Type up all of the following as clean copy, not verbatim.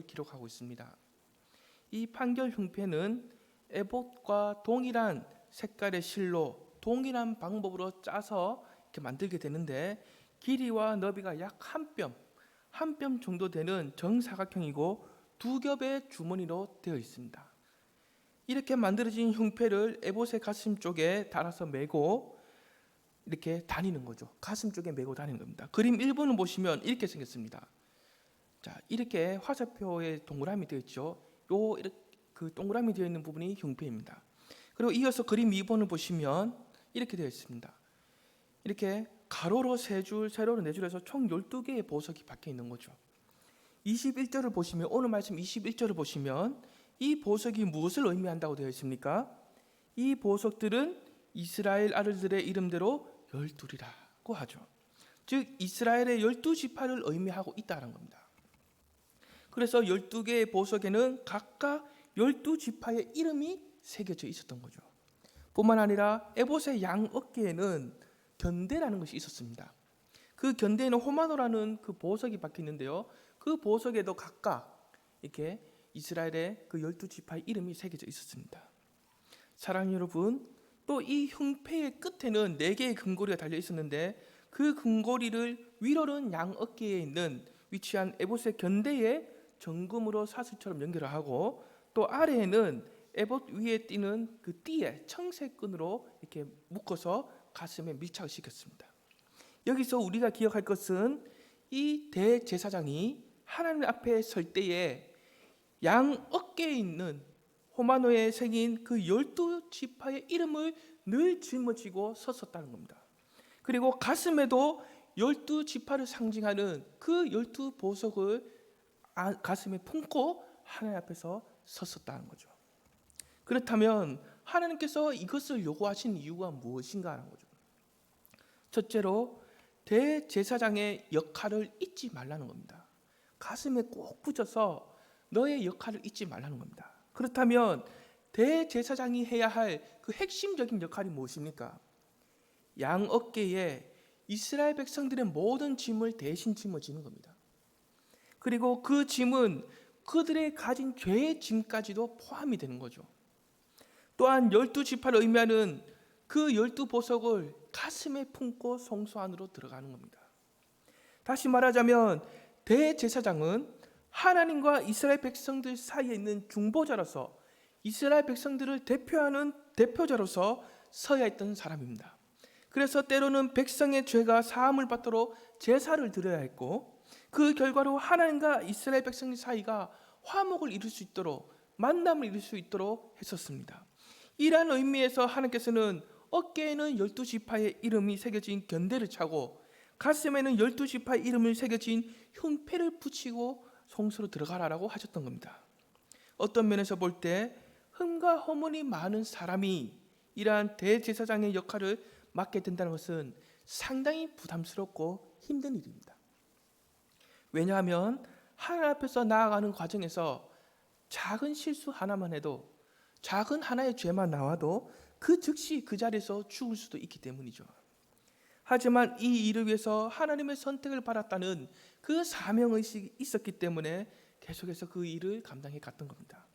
것을 기록하고 있습니다. 이 판결 흉패는 에봇과 동일한 색깔의 실로 동일한 방법으로 짜서 이렇게 만들게 되는데, 길이와 너비가 약 한 뼘 정도 되는 정사각형이고 두 겹의 주머니로 되어 있습니다. 이렇게 만들어진 흉패를 에봇의 가슴 쪽에 달아서 메고 이렇게 다니는 거죠. 가슴 쪽에 메고 다니는 겁니다. 그림 1번을 보시면 이렇게 생겼습니다. 자, 이렇게 화살표에 동그라미 되어 있죠. 그 동그라미 되어 있는 부분이 흉패입니다. 그리고 이어서 그림 2번을 보시면 이렇게 되어 있습니다. 이렇게 가로로 3줄, 세로로 4줄 해서 총 12개의 보석이 박혀 있는 거죠. 21절을 보시면, 오늘 말씀 21절을 보시면 이 보석이 무엇을 의미한다고 되어 있습니까? 이 보석들은 이스라엘 아들들의 이름대로 12이라고 하죠. 즉 이스라엘의 12지파를 의미하고 있다는 겁니다. 그래서 12개의 보석에는 각각 12지파의 이름이 새겨져 있었던 거죠. 뿐만 아니라 에봇의 양 어깨에는 견대라는 것이 있었습니다. 그 견대에는 호마노라는 그 보석이 박혀 있는데요, 그 보석에도 각각 이렇게 이스라엘의 그 12지파의 이름이 새겨져 있었습니다. 사랑하는 여러분, 또 이 흉패의 끝에는 4개의 금고리가 달려 있었는데, 그 금고리를 위로는 양 어깨에 위치한 에봇의 견대에 정금으로 사슬처럼 연결을 하고, 또 아래에는 에봇 위에 띄는 그 띠에 청색 끈으로 이렇게 묶어서 가슴에 밀착을 시켰습니다. 여기서 우리가 기억할 것은 이 대제사장이 하나님 앞에 설 때에 양 어깨에 있는 호마노에 새긴 그 12지파의 이름을 늘 짊어지고 섰었다는 겁니다. 그리고 가슴에도 12지파를 상징하는 그 12보석을 가슴에 품고 하나님 앞에서 섰었다는 거죠. 그렇다면 하나님께서 이것을 요구하신 이유가 무엇인가 하는 거죠. 첫째로 대제사장의 역할을 잊지 말라는 겁니다. 가슴에 꼭 붙여서 너의 역할을 잊지 말라는 겁니다. 그렇다면 대제사장이 해야 할 그 핵심적인 역할이 무엇입니까? 양 어깨에 이스라엘 백성들의 모든 짐을 대신 짊어지는 겁니다. 그리고 그 짐은 그들의 가진 죄의 짐까지도 포함이 되는 거죠. 또한 12지파를 의미하는 그 12보석을 가슴에 품고 성소 안으로 들어가는 겁니다. 다시 말하자면 대제사장은 하나님과 이스라엘 백성들 사이에 있는 중보자로서, 이스라엘 백성들을 대표하는 대표자로서 서야 했던 사람입니다. 그래서 때로는 백성의 죄가 사함을 받도록 제사를 드려야 했고, 그 결과로 하나님과 이스라엘 백성 사이가 화목을 이룰 수 있도록, 만남을 이룰 수 있도록 했었습니다. 이러한 의미에서 하나님께서는 어깨에는 12지파의 이름이 새겨진 견대를 차고 가슴에는 12지파의 이름을 새겨진 흉패를 붙이고 성소로 들어가라라고 하셨던 겁니다. 어떤 면에서 볼 때 흠과 허물이 많은 사람이 이러한 대제사장의 역할을 맡게 된다는 것은 상당히 부담스럽고 힘든 일입니다. 왜냐하면 하나님 앞에서 나아가는 과정에서 작은 실수 하나만 해도, 작은 하나의 죄만 나와도 그 즉시 그 자리에서 죽을 수도 있기 때문이죠. 하지만 이 일을 위해서 하나님의 선택을 받았다는 그 사명의식이 있었기 때문에 계속해서 그 일을 감당해 갔던 겁니다.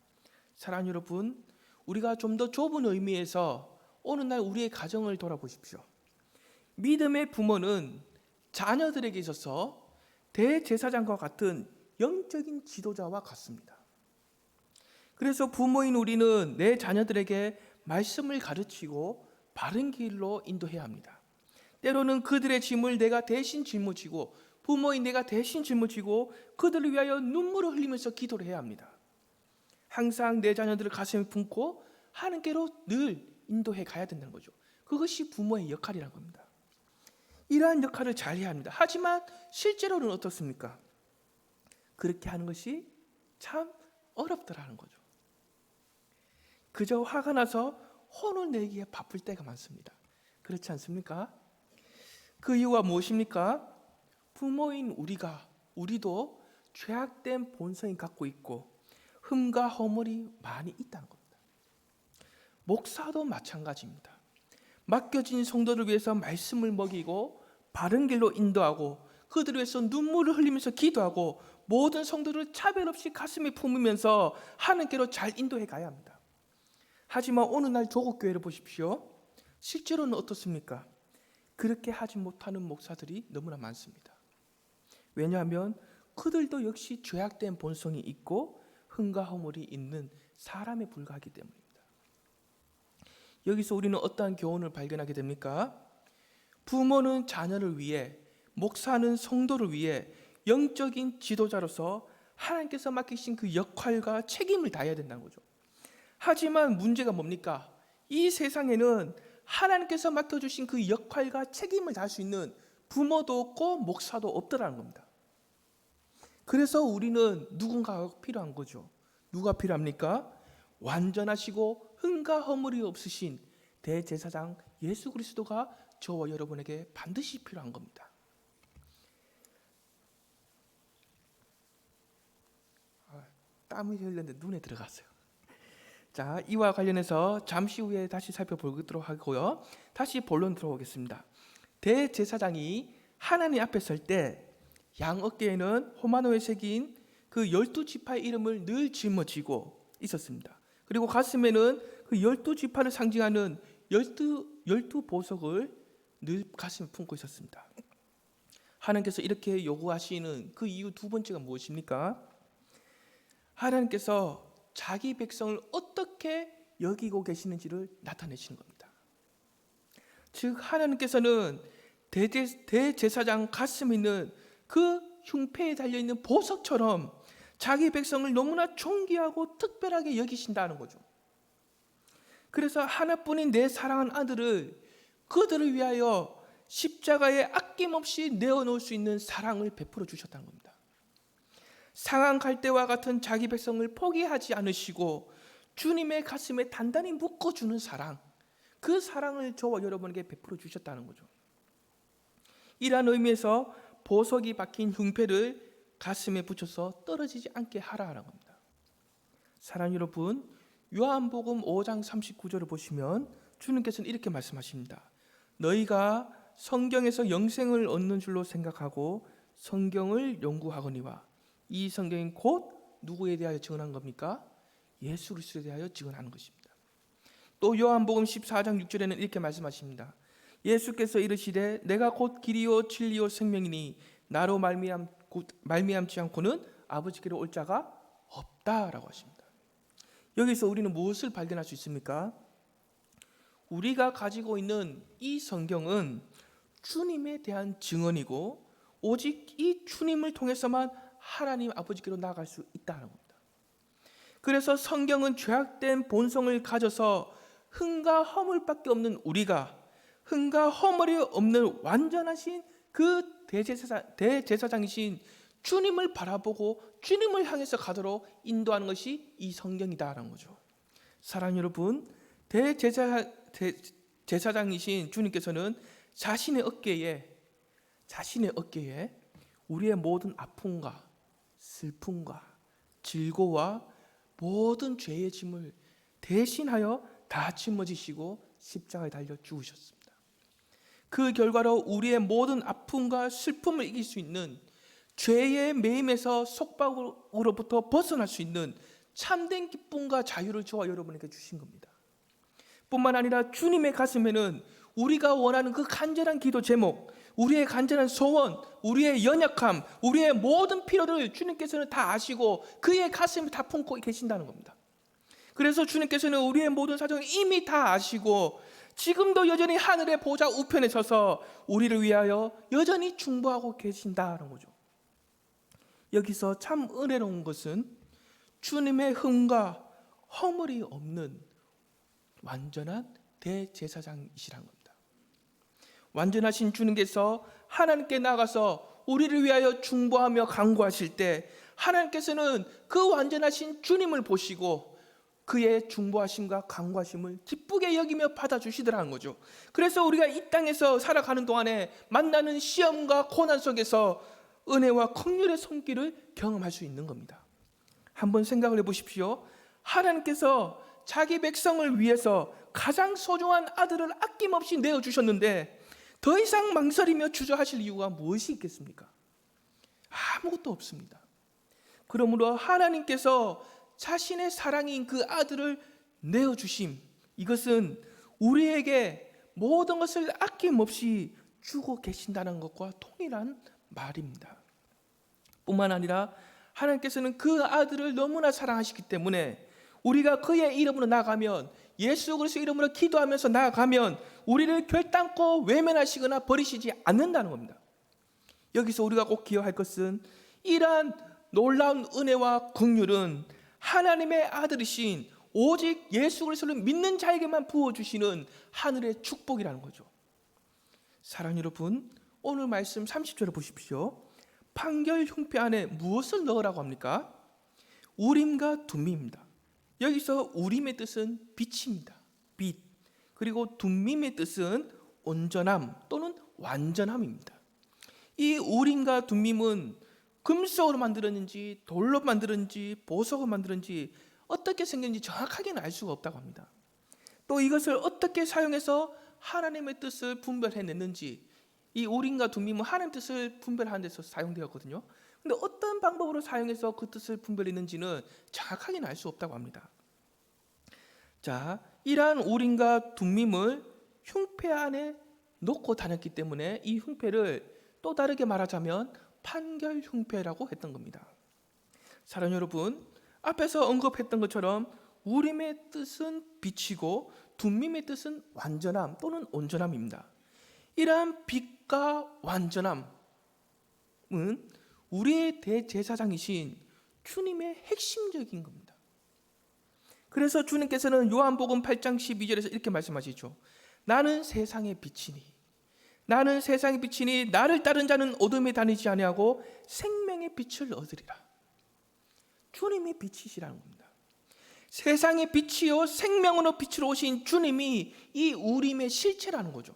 사랑하는 여러분, 우리가 좀 더 좁은 의미에서 어느 날 우리의 가정을 돌아보십시오. 믿음의 부모는 자녀들에게 있어서 대제사장과 같은 영적인 지도자와 같습니다. 그래서 부모인 우리는 내 자녀들에게 말씀을 가르치고 바른 길로 인도해야 합니다. 때로는 그들의 짐을 내가 대신 짊어지고, 부모인 내가 대신 짊어지고 그들을 위하여 눈물을 흘리면서 기도를 해야 합니다. 항상 내 자녀들을 가슴에 품고 하나님께로 늘 인도해 가야 된다는 거죠. 그것이 부모의 역할이라는 겁니다. 이러한 역할을 잘 해야 합니다. 하지만 실제로는 어떻습니까? 그렇게 하는 것이 참 어렵더라는 거죠. 그저 화가 나서 혼을 내기에 바쁠 때가 많습니다. 그렇지 않습니까? 그 이유가 무엇입니까? 부모인 우리도 죄악된 본성이 갖고 있고 흠과 허물이 많이 있다는 겁니다. 목사도 마찬가지입니다. 맡겨진 성도들 위해서 말씀을 먹이고 바른 길로 인도하고 그들을 위해서 눈물을 흘리면서 기도하고 모든 성도를 차별 없이 가슴에 품으면서 하나님께로 잘 인도해 가야 합니다. 하지만 오늘날 조국 교회를 보십시오. 실제로는 어떻습니까? 그렇게 하지 못하는 목사들이 너무나 많습니다. 왜냐하면 그들도 역시 죄악된 본성이 있고 흥과 허물이 있는 사람에 불과하기 때문입니다. 여기서 우리는 어떠한 교훈을 발견하게 됩니까? 부모는 자녀를 위해, 목사는 성도를 위해 영적인 지도자로서 하나님께서 맡기신 그 역할과 책임을 다해야 된다는 거죠. 하지만 문제가 뭡니까? 이 세상에는 하나님께서 맡겨주신 그 역할과 책임을 다할 수 있는 부모도 없고 목사도 없더라는 겁니다. 그래서 우리는 누군가가 필요한 거죠. 누가 필요합니까? 완전하시고 흥과 허물이 없으신 대제사장 예수 그리스도가 저와 여러분에게 반드시 필요한 겁니다. 땀이 흘렸는데 눈에 들어갔어요. 자, 이와 관련해서 잠시 후에 다시 살펴보도록 하고요. 다시 본론 들어오겠습니다. 대제사장이 하나님 앞에 설 때 양 어깨에는 호마노에 새긴 그 12지파의 이름을 늘 짊어지고 있었습니다. 그리고 가슴에는 그 12지파를 상징하는 12보석을 늘 가슴에 품고 있었습니다. 하나님께서 이렇게 요구하시는 그 이유 두 번째가 무엇입니까? 하나님께서 자기 백성을 어떻게 여기고 계시는지를 나타내시는 겁니다. 즉 하나님께서는 대제사장 가슴에 있는 그 흉패에 달려있는 보석처럼 자기 백성을 너무나 존귀하고 특별하게 여기신다는 거죠. 그래서 하나뿐인 내 사랑하는 아들을 그들을 위하여 십자가에 아낌없이 내어놓을 수 있는 사랑을 베풀어 주셨다는 겁니다. 상한 갈대와 같은 자기 백성을 포기하지 않으시고 주님의 가슴에 단단히 묶어주는 사랑, 그 사랑을 저와 여러분에게 베풀어 주셨다는 거죠. 이러한 의미에서 보석이 박힌 흉패를 가슴에 붙여서 떨어지지 않게 하라는 겁니다. 사랑하는 여러분, 요한복음 5장 39절을 보시면 주님께서는 이렇게 말씀하십니다. 너희가 성경에서 영생을 얻는 줄로 생각하고 성경을 연구하거니와 이 성경이 곧 누구에 대하여 증언한 겁니까? 예수 그리스도에 대하여 증언하는 것입니다. 또 요한복음 14장 6절에는 이렇게 말씀하십니다. 예수께서 이르시되 내가 곧 길이요 진리요 생명이니 나로 말미암지 않고는 아버지께로 올 자가 없다라고 하십니다. 여기서 우리는 무엇을 발견할 수 있습니까? 우리가 가지고 있는 이 성경은 주님에 대한 증언이고 오직 이 주님을 통해서만 하나님 아버지께로 나아갈 수 있다는 겁니다. 그래서 성경은 죄악된 본성을 가져서 흥과 허물밖에 없는 우리가 흥과 허물이 없는 완전하신 그 대제사장이신 주님을 바라보고 주님을 향해서 가도록 인도하는 것이 이 성경이다라는 거죠. 사랑하는 여러분, 대제사장이신 주님께서는 자신의 어깨에 우리의 모든 아픔과 슬픔과 질고와 모든 죄의 짐을 대신하여 다 짊어지시고 십자가에 달려 죽으셨습니다. 그 결과로 우리의 모든 아픔과 슬픔을 이길 수 있는 죄의 매임에서 속박으로부터 벗어날 수 있는 참된 기쁨과 자유를 저와 여러분에게 주신 겁니다. 뿐만 아니라 주님의 가슴에는 우리가 원하는 그 간절한 기도 제목, 우리의 간절한 소원, 우리의 연약함, 우리의 모든 필요를 주님께서는 다 아시고 그의 가슴에 다 품고 계신다는 겁니다. 그래서 주님께서는 우리의 모든 사정을 이미 다 아시고 지금도 여전히 하늘의 보좌 우편에 서서 우리를 위하여 여전히 중보하고 계신다는 거죠. 여기서 참 은혜로운 것은 주님의 흥과 허물이 없는 완전한 대제사장이시라는 겁니다. 완전하신 주님께서 하나님께 나가서 우리를 위하여 중보하며 간구하실 때 하나님께서는 그 완전하신 주님을 보시고 그의 중보하심과 간구하심을 기쁘게 여기며 받아주시더라는 거죠. 그래서 우리가 이 땅에서 살아가는 동안에 만나는 시험과 고난 속에서 은혜와 긍휼의 손길을 경험할 수 있는 겁니다. 한번 생각을 해보십시오. 하나님께서 자기 백성을 위해서 가장 소중한 아들을 아낌없이 내어주셨는데 더 이상 망설이며 주저하실 이유가 무엇이 있겠습니까? 아무것도 없습니다. 그러므로 하나님께서 자신의 사랑인 그 아들을 내어주심, 이것은 우리에게 모든 것을 아낌없이 주고 계신다는 것과 동일한 말입니다. 뿐만 아니라 하나님께서는 그 아들을 너무나 사랑하시기 때문에 우리가 그의 이름으로 나아가면, 예수 그리스도 이름으로 기도하면서 나아가면 우리를 결단코 외면하시거나 버리시지 않는다는 겁니다. 여기서 우리가 꼭 기억할 것은 이러한 놀라운 은혜와 긍휼은 하나님의 아들이신 오직 예수 그리스도를 믿는 자에게만 부어주시는 하늘의 축복이라는 거죠. 사랑하는 여러분, 오늘 말씀 30절을 보십시오. 판결 흉패 안에 무엇을 넣으라고 합니까? 우림과 둠밈입니다. 여기서 우림의 뜻은 빛입니다. 빛. 그리고 둠밈의 뜻은 온전함 또는 완전함입니다. 이 우림과 둠밈은 금속으로 만들었는지 돌로 만들었는지 보석으로 만들었는지 어떻게 생겼는지 정확하게는 알 수가 없다고 합니다. 또 이것을 어떻게 사용해서 하나님의 뜻을 분별해냈는지, 이 우림과 둠밈은 하나님의 뜻을 분별하는 데서 사용되었거든요. 그런데 어떤 방법으로 사용해서 그 뜻을 분별했는지는 정확하게는 알 수 없다고 합니다. 자, 이러한 우림과 둠밈을 흉패 안에 놓고 다녔기 때문에 이 흉패를 또 다르게 말하자면 판결 흉패라고 했던 겁니다. 사랑하는 여러분, 앞에서 언급했던 것처럼 우림의 뜻은 빛이고 둠밈의 뜻은 완전함 또는 온전함입니다. 이러한 빛과 완전함은 우리의 대제사장이신 주님의 핵심적인 겁니다. 그래서 주님께서는 요한복음 8장 12절에서 이렇게 말씀하시죠. 나는 세상의 빛이니, 나는 세상의 빛이니 나를 따른 자는 어둠에 다니지 아니하고 생명의 빛을 얻으리라. 주님이 빛이시라는 겁니다. 세상의 빛이요 생명으로 빛으로 오신 주님이 이 우림의 실체라는 거죠.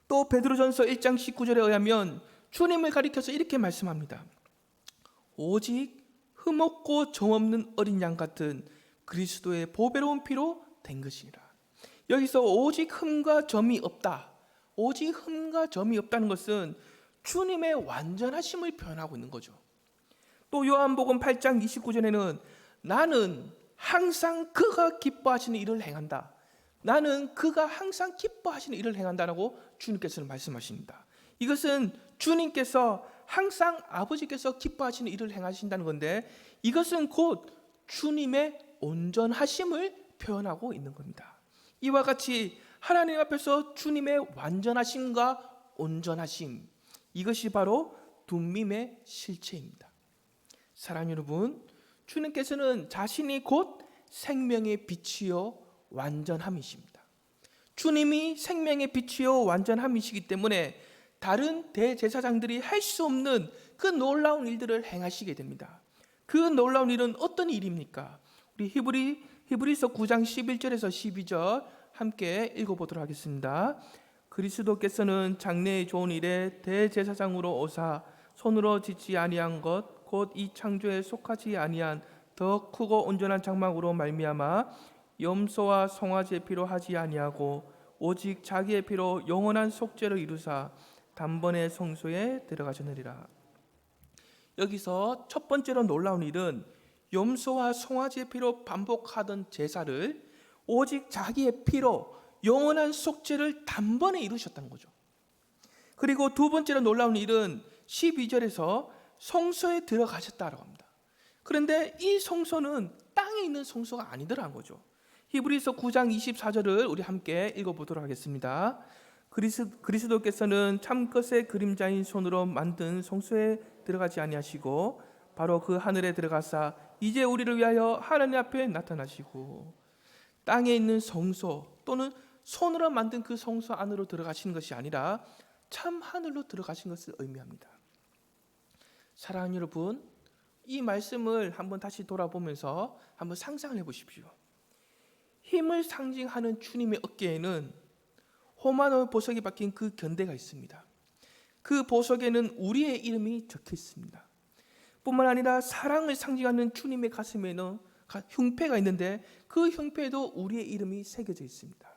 또 베드로전서 1장 19절에 의하면 주님을 가리켜서 이렇게 말씀합니다. 오직 흠없고 정없는 어린 양 같은 그리스도의 보배로운 피로 된 것이니라. 여기서 오직 흠과 점이 없다, 오직 흠과 점이 없다는 것은 주님의 완전하심을 표현하고 있는 거죠. 또 요한복음 8장 29절에는 나는 항상 그가 기뻐하시는 일을 행한다, 나는 그가 항상 기뻐하시는 일을 행한다라고 주님께서는 말씀하십니다. 이것은 주님께서 항상 아버지께서 기뻐하시는 일을 행하신다는 건데, 이것은 곧 주님의 온전하심을 표현하고 있는 겁니다. 이와 같이 하나님 앞에서 주님의 완전하심과 온전하심, 이것이 바로 둠밈의 실체입니다. 사랑하는 여러분, 주님께서는 자신이 곧 생명의 빛이요 완전함이십니다. 주님이 생명의 빛이요 완전함이시기 때문에 다른 대제사장들이 할 수 없는 그 놀라운 일들을 행하시게 됩니다. 그 놀라운 일은 어떤 일입니까? 우리 히브리서 9장 11절에서 12절 함께 읽어보도록 하겠습니다. 그리스도께서는 장래의 좋은 일에 대제사장으로 오사 손으로 짓지 아니한 것 곧 이 창조에 속하지 아니한 더 크고 온전한 장막으로 말미암아 염소와 송아지의 피로 하지 아니하고 오직 자기의 피로 영원한 속죄를 이루사 단번에 성소에 들어가셨느니라. 여기서 첫 번째로 놀라운 일은 염소와 송아지의 피로 반복하던 제사를 오직 자기의 피로 영원한 속죄를 단번에 이루셨다는 거죠. 그리고 두 번째로 놀라운 일은 12절에서 성소에 들어가셨다고 합니다. 그런데 이 성소는 땅에 있는 성소가 아니더라는 거죠. 히브리서 9장 24절을 우리 함께 읽어보도록 하겠습니다. 그리스도께서는 참것의 그림자인 손으로 만든 성소에 들어가지 아니하시고 바로 그 하늘에 들어가사 이제 우리를 위하여 하나님 앞에 나타나시고, 땅에 있는 성소 또는 손으로 만든 그 성소 안으로 들어가시는 것이 아니라 참 하늘로 들어가신 것을 의미합니다. 사랑하는 여러분, 이 말씀을 한번 다시 돌아보면서 한번 상상을 해보십시오. 힘을 상징하는 주님의 어깨에는 호마노 보석이 박힌 그 견대가 있습니다. 그 보석에는 우리의 이름이 적혀 있습니다. 뿐만 아니라 사랑을 상징하는 주님의 가슴에는 흉패가 있는데 그 흉패에도 우리의 이름이 새겨져 있습니다.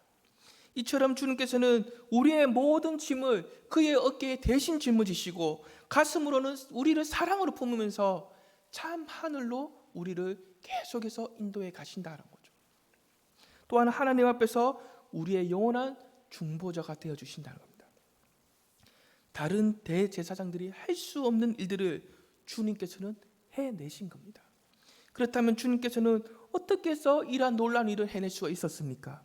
이처럼 주님께서는 우리의 모든 짐을 그의 어깨에 대신 짊어지시고 가슴으로는 우리를 사랑으로 품으면서 참 하늘로 우리를 계속해서 인도해 가신다는 거죠. 또한 하나님 앞에서 우리의 영원한 중보자가 되어 주신다는 겁니다. 다른 대제사장들이 할 수 없는 일들을 주님께서는 해내신 겁니다. 그렇다면 주님께서는 어떻게 해서 이러한 놀라운 일을 해낼 수가 있었습니까?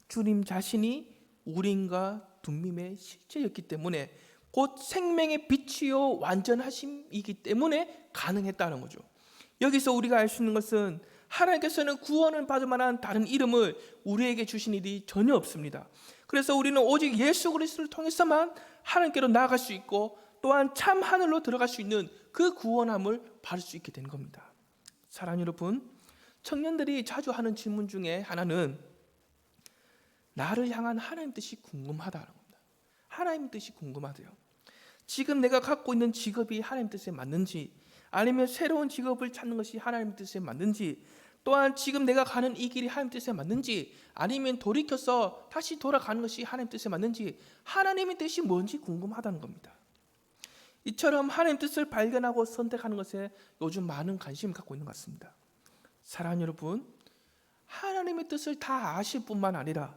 주님 자신이 우림과 둠밈의 실제였기 때문에 곧 생명의 빛이요 완전하심이기 때문에 가능했다는 거죠. 여기서 우리가 알 수 있는 것은 하나님께서는 구원을 받을 만한 다른 이름을 우리에게 주신 일이 전혀 없습니다. 그래서 우리는 오직 예수 그리스도를 통해서만 하나님께로 나아갈 수 있고 또한 참 하늘로 들어갈 수 있는 그 구원함을 받을 수 있게 된 겁니다. 사랑하는 여러분, 청년들이 자주 하는 질문 중에 하나는 나를 향한 하나님 뜻이 궁금하다는 겁니다. 하나님 뜻이 궁금하대요. 지금 내가 갖고 있는 직업이 하나님 뜻에 맞는지, 아니면 새로운 직업을 찾는 것이 하나님 뜻에 맞는지, 또한 지금 내가 가는 이 길이 하나님 뜻에 맞는지, 아니면 돌이켜서 다시 돌아가는 것이 하나님 뜻에 맞는지, 하나님의 뜻이 뭔지 궁금하다는 겁니다. 이처럼 하나님 뜻을 발견하고 선택하는 것에 요즘 많은 관심을 갖고 있는 것 같습니다. 사랑하는 여러분, 하나님의 뜻을 다 아실 뿐만 아니라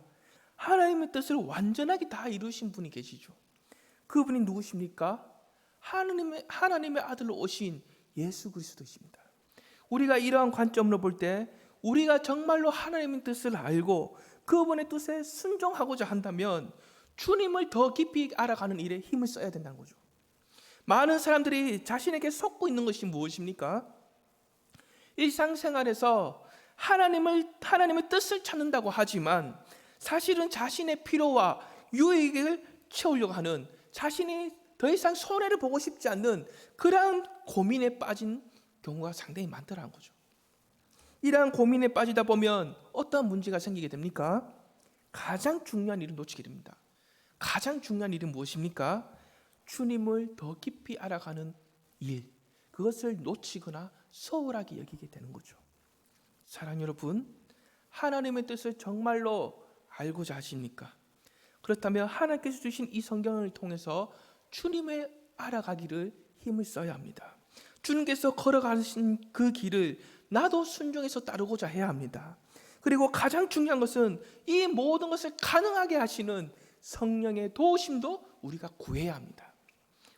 하나님의 뜻을 완전하게 다 이루신 분이 계시죠. 그분이 누구십니까? 하나님의 아들로 오신 예수 그리스도이십니다. 우리가 이러한 관점으로 볼 때 우리가 정말로 하나님의 뜻을 알고 그분의 뜻에 순종하고자 한다면 주님을 더 깊이 알아가는 일에 힘을 써야 된다는 거죠. 많은 사람들이 자신에게 속고 있는 것이 무엇입니까? 일상생활에서 하나님의 뜻을 찾는다고 하지만 사실은 자신의 필요와 유익을 채우려고 하는, 자신이 더 이상 손해를 보고 싶지 않는 그러한 고민에 빠진 경우가 상당히 많더라는 거죠. 이러한 고민에 빠지다 보면 어떤 문제가 생기게 됩니까? 가장 중요한 일을 놓치게 됩니다. 가장 중요한 일은 무엇입니까? 주님을 더 깊이 알아가는 일, 그것을 놓치거나 소홀하게 여기게 되는 거죠. 사랑하는 여러분, 하나님의 뜻을 정말로 알고자 하십니까? 그렇다면 하나님께서 주신 이 성경을 통해서 주님의 알아가기를 힘을 써야 합니다. 주님께서 걸어가신 그 길을 나도 순종해서 따르고자 해야 합니다. 그리고 가장 중요한 것은 이 모든 것을 가능하게 하시는 성령의 도우심도 우리가 구해야 합니다.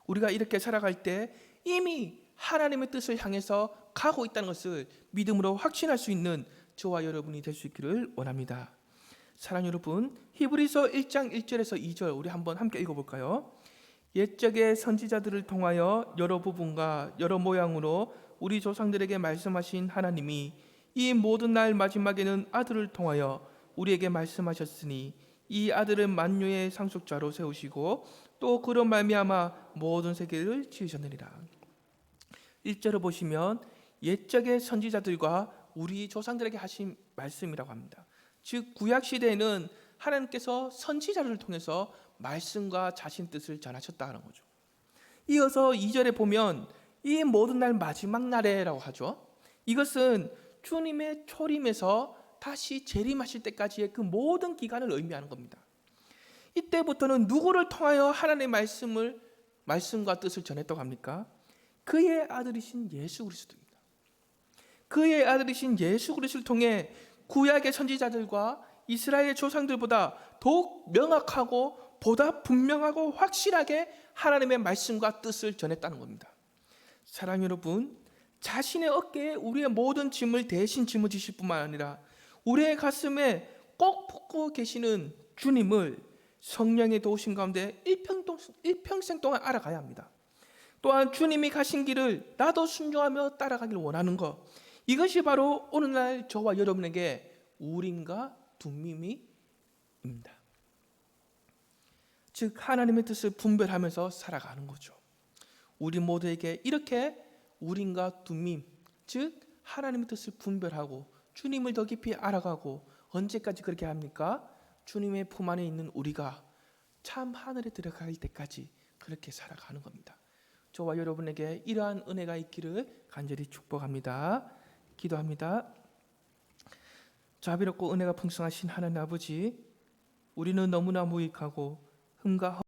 우리가 이렇게 살아갈 때 이미 하나님의 뜻을 향해서 가고 있다는 것을 믿음으로 확신할 수 있는 저와 여러분이 될 수 있기를 원합니다. 사랑하는 여러분, 히브리서 1장 1절에서 2절 우리 한번 함께 읽어볼까요? 옛적의 선지자들을 통하여 여러 부분과 여러 모양으로 우리 조상들에게 말씀하신 하나님이 이 모든 날 마지막에는 아들을 통하여 우리에게 말씀하셨으니 이 아들은 만유의 상속자로 세우시고 또 그로 말미암아 모든 세계를 지으셨느니라. 1절을 보시면 옛적의 선지자들과 우리 조상들에게 하신 말씀이라고 합니다. 즉 구약 시대에는 하나님께서 선지자를 통해서 말씀과 자신 뜻을 전하셨다는 거죠. 이어서 2절에 보면 이 모든 날 마지막 날에라고 하죠. 이것은 주님의 초림에서 다시 재림하실 때까지의 그 모든 기간을 의미하는 겁니다. 이때부터는 누구를 통하여 하나님의 말씀과 뜻을 전했다고 합니까? 그의 아들이신 예수 그리스도입니다. 그의 아들이신 예수 그리스도를 통해 구약의 선지자들과 이스라엘 조상들보다 더욱 명확하고 보다 분명하고 확실하게 하나님의 말씀과 뜻을 전했다는 겁니다. 사랑하는 여러분, 자신의 어깨에 우리의 모든 짐을 대신 짊어지실 뿐만 아니라 우리의 가슴에 꼭 품고 계시는 주님을 성령의 도우심 가운데 일평생 동안 알아가야 합니다. 또한 주님이 가신 길을 나도 순종하며 따라가기를 원하는 것, 이것이 바로 오늘날 저와 여러분에게 우림과 둠밈입니다. 즉 하나님의 뜻을 분별하면서 살아가는 거죠. 우리 모두에게 이렇게 우림과 둠밈, 즉 하나님의 뜻을 분별하고 주님을 더 깊이 알아가고, 언제까지 그렇게 합니까? 주님의 품 안에 있는 우리가 참 하늘에 들어갈 때까지 그렇게 살아가는 겁니다. 저와 여러분에게 이러한 은혜가 있기를 간절히 축복합니다. 기도합니다. 자비롭고 은혜가 풍성하신 하나님 아버지, 우리는 너무나 무익하고 흠과